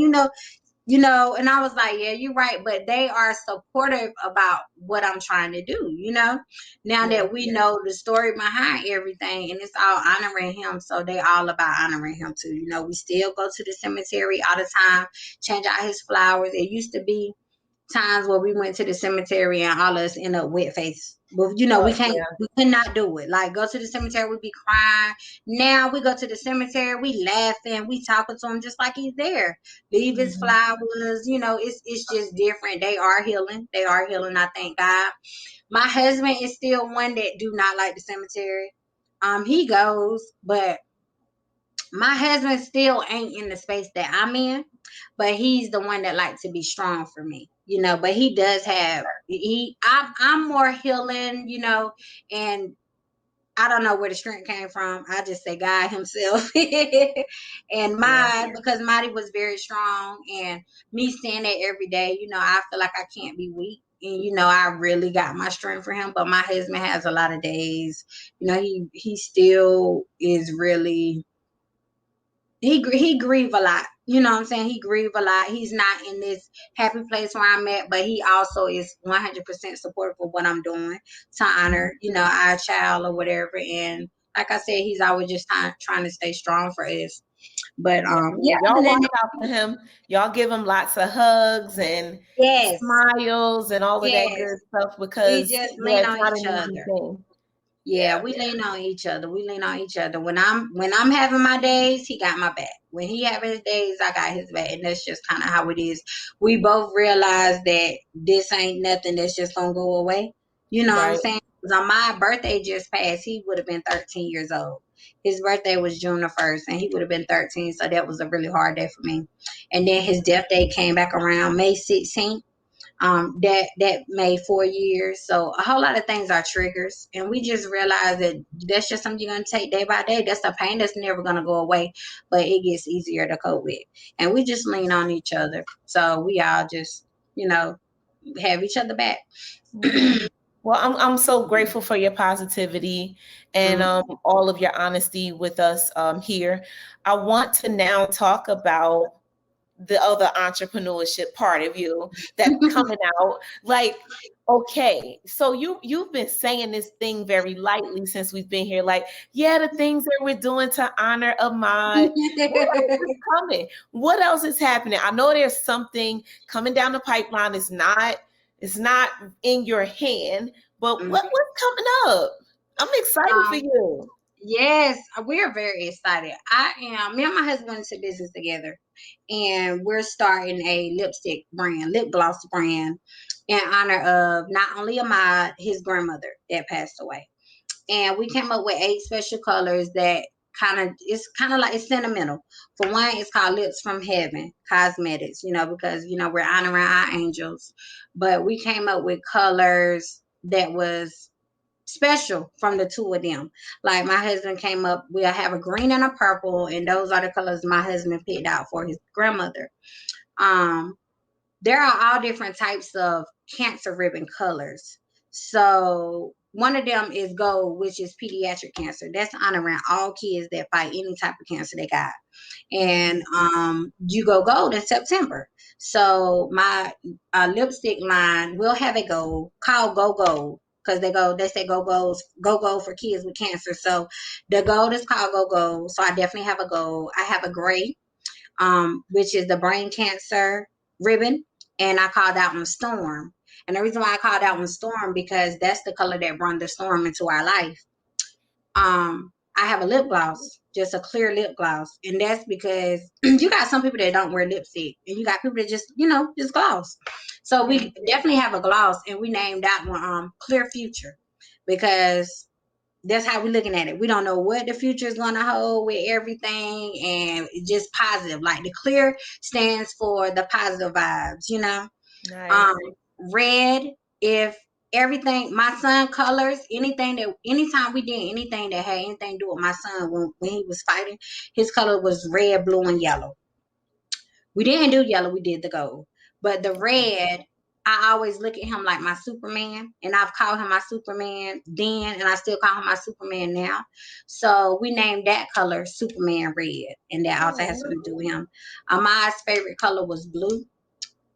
and I was like, yeah, you're right. But they are supportive about what I'm trying to do. Now Yeah. that we know the story behind everything, and it's all honoring him. So they all about honoring him too. We still go to the cemetery all the time, change out his flowers. It used to be times where we went to the cemetery and all of us end up wet face. But Oh, we cannot do it. Like, go to the cemetery, we be crying. Now we go to the cemetery, we laughing, we talking to him just like he's there. Leave his yeah. flowers, it's just different. They are healing. They are healing, I thank God. My husband is still one that do not like the cemetery. He goes, but my husband still ain't in the space that I'm in, but he's the one that like to be strong for me, but he does have I'm more healing, and I don't know where the strength came from. I just say God himself. And Yeah. because Marty was very strong, and me seeing that every day, I feel like I can't be weak. And I really got my strength for him. But my husband has a lot of days. He still is really he grieve a lot. You know what I'm saying? He grieve a lot. He's not in this happy place where I'm at, but he also is 100% supportive of what I'm doing to honor, our child or whatever. And like I said, he's always just trying to stay strong for us. But Yeah. yeah, Well, y'all other than watch that, out for him. Y'all give him lots of hugs and yes, smiles and all of that yes, good stuff we because, just yeah, lean it's on not each an easy other. thing. Yeah, Yeah. we lean on each other. We lean on each other. When I'm having my days, he got my back. When he having his days, I got his back. And that's just kind of how it is. We both realize that this ain't nothing that's just gonna go away. You know what I'm Right. saying? 'Cause on my birthday just passed, he would have been 13 years old. His birthday was June the 1st, and he would have been 13. So that was a really hard day for me. And then his death day came back around May 16th. That made 4 years. So a whole lot of things are triggers, and we just realize that that's just something you're gonna take day by day. That's a pain that's never gonna go away, but it gets easier to cope with. And we just lean on each other. So we all just, have each other back. Yeah. Well, I'm so grateful for your positivity and Mhm. all of your honesty with us here. I want to now talk about the other entrepreneurship part of you that's coming out. Like, okay, so you've been saying this thing very lightly since we've been here. Like, yeah, the things that we're doing to honor Ahmad. What else is coming? What else is happening? I know there's something coming down the pipeline. It's not in your hand, but Mhm. what's coming up? I'm excited for um, you. yes, we're very excited. Me and my husband went into business together, and we're starting a lipstick brand, lip gloss brand, in honor of not only Ahmad, his grandmother that passed away. And we came up with 8 special colors that it's kind of like it's sentimental. For one, it's called Lips from Heaven Cosmetics, because we're honoring our angels. But we came up with colors that was special from the two of them. Like, my husband came up, we'll have a green and a purple, and those are the colors my husband picked out for his grandmother. Um, there are all different types of cancer ribbon colors. So one of them is gold, which is pediatric cancer. That's honoring all kids that fight any type of cancer they got. And you go gold in September. So my lipstick line will have a gold called Go Gold, because they say go gold for kids with cancer. So the gold is called Go Gold. So I definitely have a gold. I have a gray, which is the brain cancer ribbon, and I call that one Storm. And the reason why I call that one Storm, because that's the color that brought the storm into our life. I have a lip gloss, just a clear lip gloss, and that's because you got some people that don't wear lipstick, and you got people that just just gloss. So we definitely have a gloss, and we named that one Clear Future, because that's how we're looking at it. We don't know what the future is going to hold with everything, and it's just positive. Like the clear stands for the positive vibes, Nice. Red, if everything, my son colors, anytime we did anything that had anything to do with my son, when he was fighting, his color was red, blue, and yellow. We didn't do yellow, we did the gold. But the red, I always look at him like my Superman, and I've called him my Superman then, and I still call him my Superman now. So we named that color Superman Red, and that also has something to do with him. My favorite color was blue,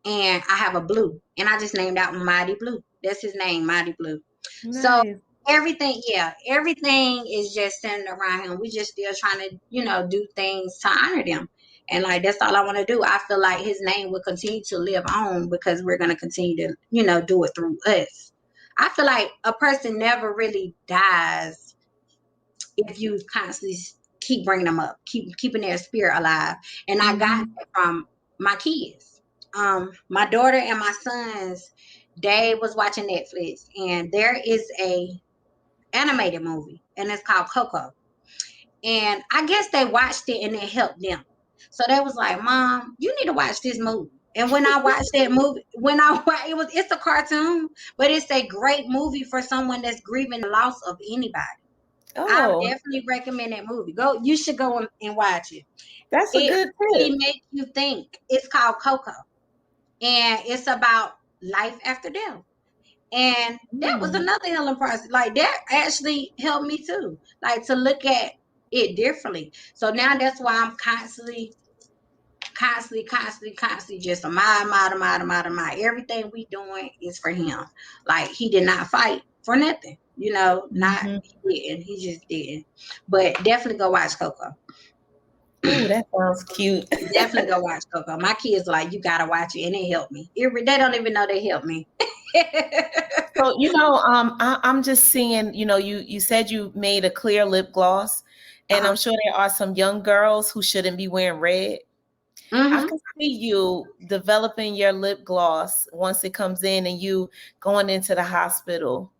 and I have a blue, and I just named that one Mighty Blue. That's his name, Mighty Blue. Nice. So everything is just centered around him. We just still trying to, do things to honor them. And like, that's all I want to do. I feel like his name will continue to live on, because we're going to continue to, do it through us. I feel like a person never really dies if you constantly keep bringing them up, keeping their spirit alive. And I got that from my kids. My daughter and my sons, they was watching Netflix, and there is a animated movie, and it's called Coco. And I guess they watched it and it helped them. So they was like, Mom, you need to watch this movie. And when I watched that movie, it's a cartoon, but it's a great movie for someone that's grieving the loss of anybody. I would definitely recommend that movie. You should go and watch it. That's a good tip. It makes you think. It's called Coco, and it's about life after death. And that was another healing process. Like, that actually helped me too, like, to look at it differently. So now that's why I'm constantly just a mind. Everything we doing is for him. Like, he did not fight for nothing, he didn't. He just didn't. But definitely go watch Coco. Oh, that sounds cute. Definitely go watch Coco. My kids like, you gotta watch it, and it helped me. They don't even know they helped me. So, I'm just seeing, you said you made a clear lip gloss, and I'm sure there are some young girls who shouldn't be wearing red. I can see you developing your lip gloss once it comes in, and you going into the hospital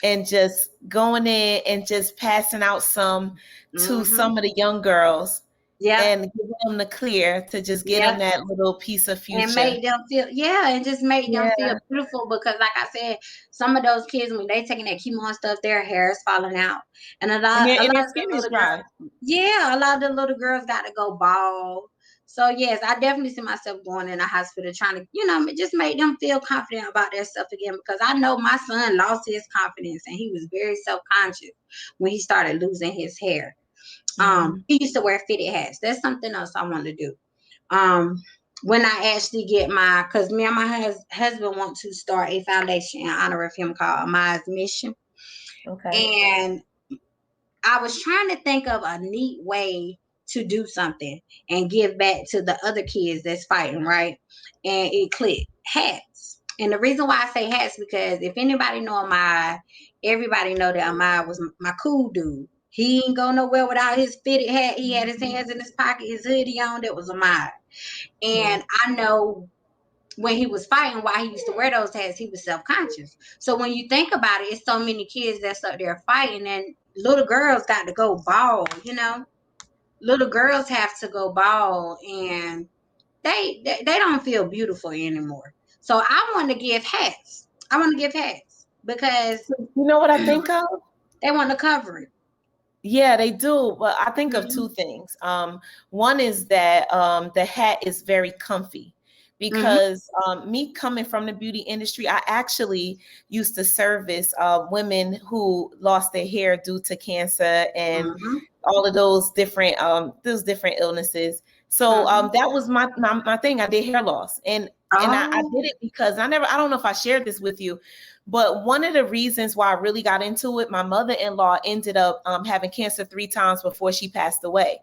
and just going in and just passing out some to some of the young girls. Yeah. And give them the clear to just get them that little piece of future. And make them feel, and just make them feel beautiful. Because like I said, some of those kids, when they taking that chemo and stuff, their hair is falling out. And a lot of the little girls, a lot of the little girls got to go bald. So yes, I definitely see myself going in the hospital trying to, just make them feel confident about their stuff again. Because I know my son lost his confidence, and he was very self-conscious when he started losing his hair. He used to wear fitted hats. That's something else I want to do. When I actually get because me and my husband want to start a foundation in honor of him called Amaya's Mission. Okay. And I was trying to think of a neat way to do something and give back to the other kids that's fighting, right? And it clicked. Hats. And the reason why I say hats, because if anybody know Amaya, everybody know that Amaya was my cool dude. He ain't go nowhere without his fitted hat. He had his hands in his pocket, his hoodie on. That was Amaya. And I know when he was fighting, why he used to wear those hats, he was self-conscious. So when you think about it, it's so many kids that's up there fighting, and little girls got to go bald, Little girls have to go bald, and they don't feel beautiful anymore. So I want to give hats. Because you know what I think of? They want to cover it. Yeah, they do. But I think of two things. One is that the hat is very comfy. because me coming from the beauty industry, I actually used to service women who lost their hair due to cancer and all of those different illnesses. So that was my thing. I did hair loss, and I did it because I don't know if I shared this with you, but one of the reasons why I really got into it, my mother-in-law ended up having cancer 3 times before she passed away.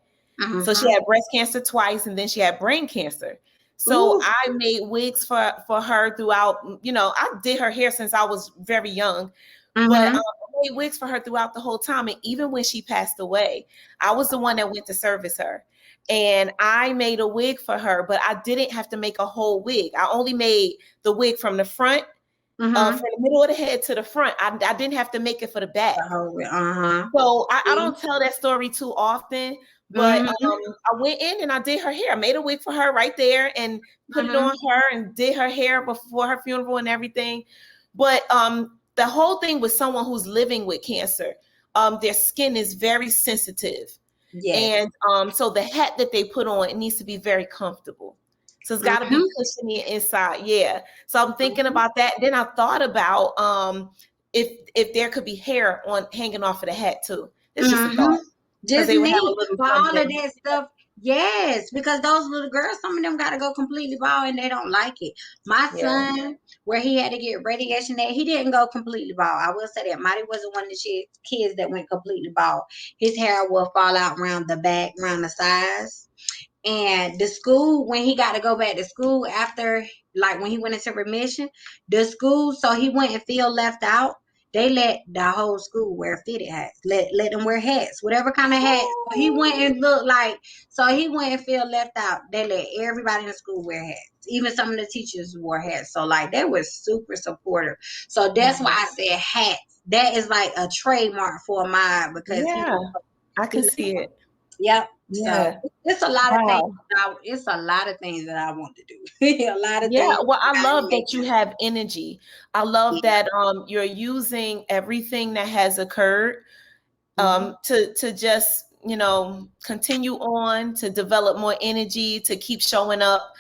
So she had breast cancer twice, and then she had brain cancer. So I made wigs for her throughout, I did her hair since I was very young, but I made wigs for her throughout the whole time. And even when she passed away, I was the one that went to service her. And I made a wig for her, but I didn't have to make a whole wig. I only made the wig from the front, from the middle of the head to the front. I didn't have to make it for the back. So I don't tell that story too often, but I went in and I did her hair. I made a wig for her right there and put it on her and did her hair before her funeral and everything. But the whole thing with someone who's living with cancer, their skin is very sensitive. And so the hat that they put on, it needs to be very comfortable. So it's got to be cushiony inside. Yeah. So I'm thinking about that. Then I thought about if there could be hair on hanging off of the hat too. It's just a thought. Just neat for all of that stuff. Yes, because those little girls, some of them got to go completely bald and they don't like it. My son, where he had to get radiation, he didn't go completely bald. I will say that. Marty wasn't one of the kids that went completely bald. His hair will fall out around the back, around the sides. And the school, when he got to go back to school after, like when he went into remission, the school, so he wouldn't feel left out. They let the whole school wear fitted hats. Let them wear hats, whatever kind of hat. He went and looked like, so he wouldn't feel left out. They let everybody in the school wear hats. Even some of the teachers wore hats. So like they were super supportive. So that's why I said hats. That is like a trademark for mine because I can see it. Yep. Yeah. So it's a lot of things. It's a lot of things that I want to do. A lot of things. Well, I love that you have energy. I love that you're using everything that has occurred to just continue on, to develop more energy, to keep showing up.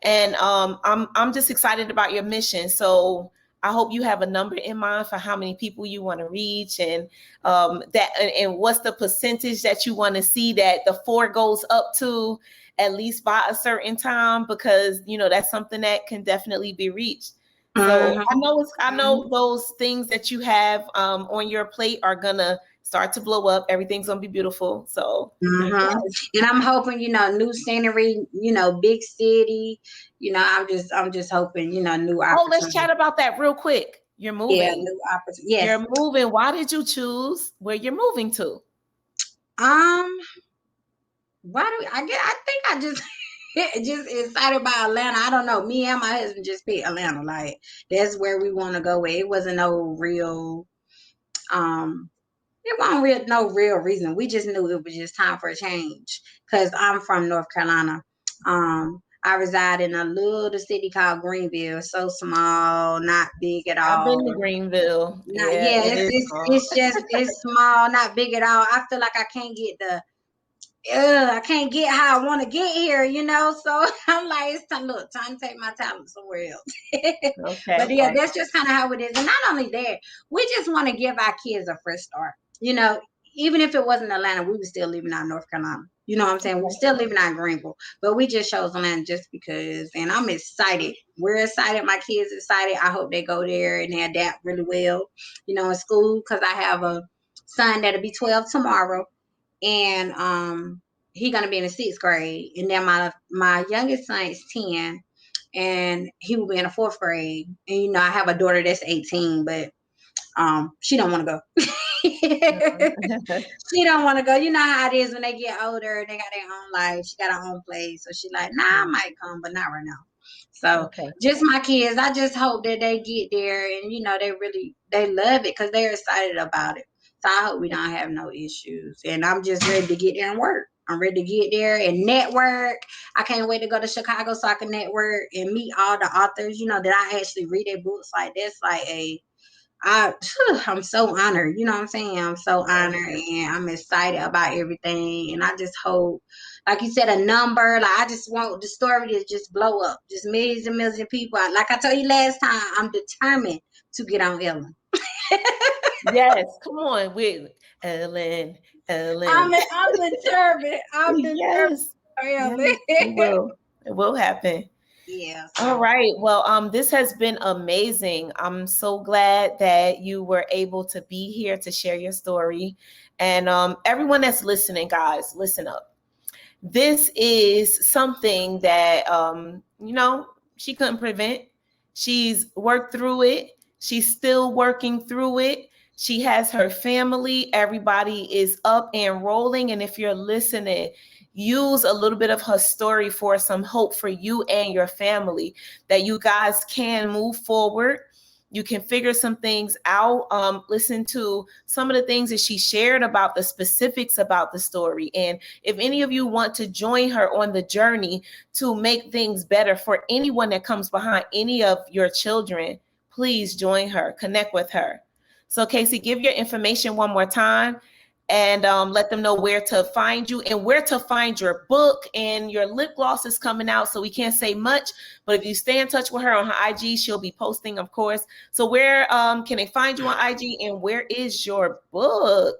And I'm just excited about your mission. So I hope you have a number in mind for how many people you want to reach, and and what's the percentage that you want to see that the 4 goes up to, at least by a certain time, because that's something that can definitely be reached. So I know those things that you have on your plate are gonna start to blow up. Everything's gonna be beautiful. So and I'm hoping, new scenery, big city, I'm just hoping, new opportunities. Oh, let's chat about that real quick. You're moving. Yeah, new opportunities. Yes. You're moving. Why did you choose where you're moving to? I think I just just excited about Atlanta. I don't know. Me and my husband just picked Atlanta. Like that's where we want to go with. It wasn't no real no real reason. We just knew it was just time for a change. Cause I'm from North Carolina. I reside in a little city called Greenville. So small, not big at all. I've been to Greenville. It's small, not big at all. I feel like I can't get how I want to get here, So I'm like, it's time to take my talent somewhere else. Okay. But that's just kind of how it is. And not only that, we just want to give our kids a fresh start. Even if it wasn't Atlanta, we were still living out in North Carolina. You know what I'm saying? We're still living out in Greenville, but we just chose Atlanta just because. And I'm excited. We're excited. My kids are excited. I hope they go there and they adapt really well, in school. Because I have a son that'll be 12 tomorrow. And he's gonna be in the 6th grade, and then my youngest son is 10, and he will be in the 4th grade. And I have a daughter that's 18, but she don't want to go. She don't want to go. You know how it is when they get older, they got their own life. She got her own place, so she like, nah, I might come, but not right now. So just my kids, I just hope that they get there and they love it because they're excited about it. So I hope we don't have no issues. And I'm just ready to get there and work. I'm ready to get there and network. I can't wait to go to Chicago so I can network and meet all the authors, that I actually read their books. Like that's like I'm so honored. You know what I'm saying? I'm so honored and I'm excited about everything. And I just hope like you said, a number. Like I just want the story to just blow up, just millions and millions of people. Like I told you last time, I'm determined to get on Ellen. Yes, come on with Ellen. I'm determined. I'm determined. Yes, yes, Ellen. it will. It will happen. Yeah. All So right. Well, this has been amazing. I'm so glad that you were able to be here to share your story. And everyone that's listening, guys, listen up. This is something that she couldn't prevent. She's worked through it. She's still working through it. She has her family. Everybody is up and rolling. And if you're listening, use a little bit of her story for some hope for you and your family, that you guys can move forward. You can figure some things out. Listen to some of the things that she shared about the specifics about the story. And if any of you want to join her on the journey to make things better for anyone that comes behind any of your children, please join her, connect with her. So Casey, give your information one more time, and let them know where to find you and where to find your book. And your lip gloss is coming out, so we can't say much, but if you stay in touch with her on her IG, she'll be posting, of course. So where can they find you on IG, and where is your book?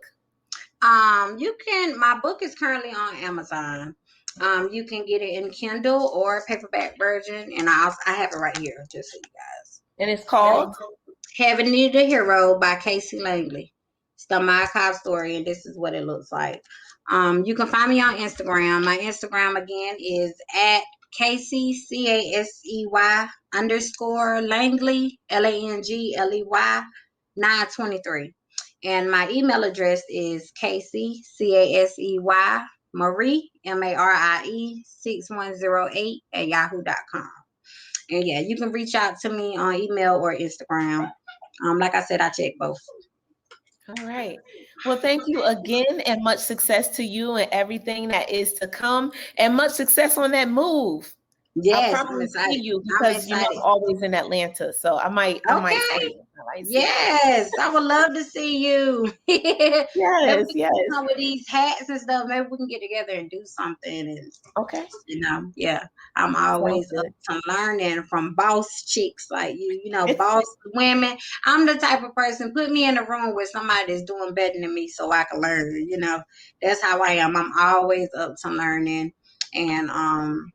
you can. My book is currently on Amazon. You can get it in Kindle or paperback version, and I have it right here, just so you guys. And it's called Heaven Needed a Hero by Casey Langley. It's the My Cobb story, and this is what it looks like. You can find me on Instagram. My Instagram again is at Casey CASEY _ Langley LANGLEY 923. And my email address is Casey CASEY Marie MARIE 6108 at yahoo.com. And yeah, you can reach out to me on email or Instagram. Like I said, I check both. All right. Well, thank you again, and much success to you and everything that is to come, and much success on that move. I'll Yes, I'm probably see excited. you I'm because I'm excited. always in Atlanta, so I might see Okay. you. I might see you. Yes, I would love to see you. Maybe we Yes, can yes. do some of these hats and stuff. Maybe we can get together and do something. And Okay. yeah, I'm Sounds always up good. to learning from boss chicks like you. Boss women. I'm the type of person. Put me in a room with somebody that's doing better than me, so I can learn. That's how I am. I'm always up to learning, and I'm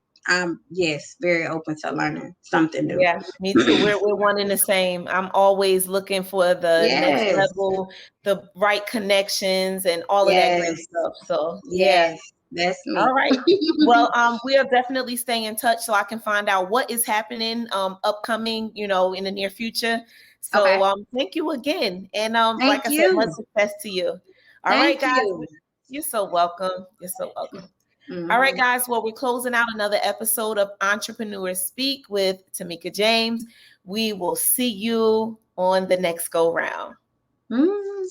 very open to learning something new. Yeah, me too. We're one and the same. I'm always looking for the next Yes. level, the right connections, and all of that great Yes. stuff. So yeah. Yes. That's All me. right. Well, we'll definitely stay in touch so I can find out what is happening upcoming, in the near future. So Okay. thank you again. And like Thank I said, much you. success to you. All right, Thank guys. you. You're so welcome. You're so welcome. All right, Mhm. guys. Well, we're closing out another episode of Entrepreneurs Speak with Tamika James. We will see you on the next go round. Mm.